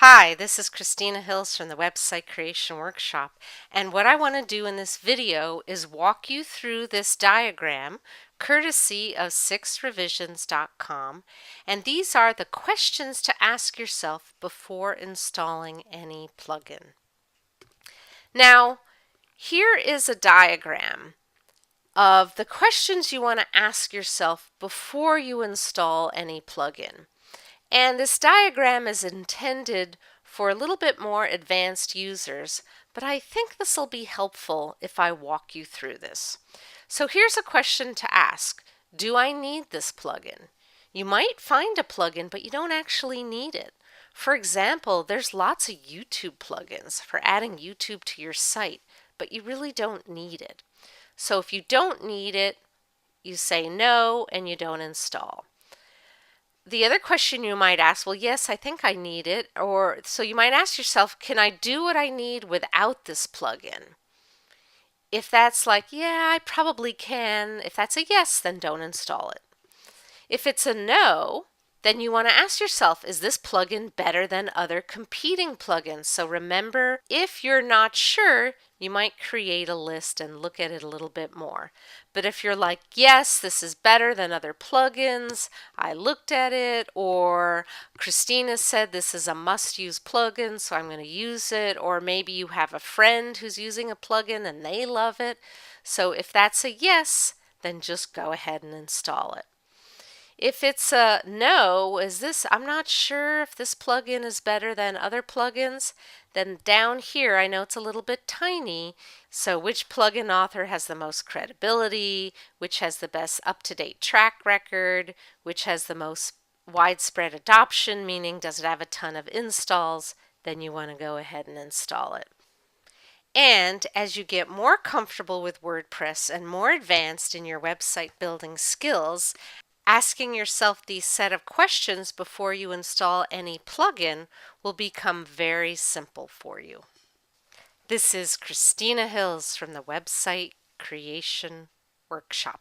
Hi, this is Christina Hills from the Website Creation Workshop, and what I want to do in this video is walk you through this diagram courtesy of 6revisions.com, and these are the questions to ask yourself before installing any plugin. Now, here is a diagram of the questions you want to ask yourself before you install any plugin. And this diagram is intended for a little bit more advanced users, but I think this will be helpful if I walk you through this. So here's a question to ask. Do I need this plugin? You might find a plugin, but you don't actually need it. For example, there's lots of YouTube plugins for adding YouTube to your site, but you really don't need it. So if you don't need it, you say no and you don't install. The other question you might ask, well, yes, I think I need it. Or so you might ask yourself, can I do what I need without this plugin? If that's like, yeah, I probably can. If that's a yes, then don't install it. If it's a no, then you want to ask yourself, is this plugin better than other competing plugins? So remember, if you're not sure, you might create a list and look at it a little bit more. But if you're like, yes, this is better than other plugins, I looked at it, or Christina said this is a must-use plugin, so I'm going to use it, or maybe you have a friend who's using a plugin and they love it. So if that's a yes, then just go ahead and install it. If it's a no, I'm not sure if this plugin is better than other plugins, then down here, I know it's a little bit tiny, so which plugin author has the most credibility, which has the best up-to-date track record, which has the most widespread adoption, meaning does it have a ton of installs, then you want to go ahead and install it. And as you get more comfortable with WordPress and more advanced in your website building skills, asking yourself these set of questions before you install any plugin will become very simple for you. This is Christina Hills from the Website Creation Workshop.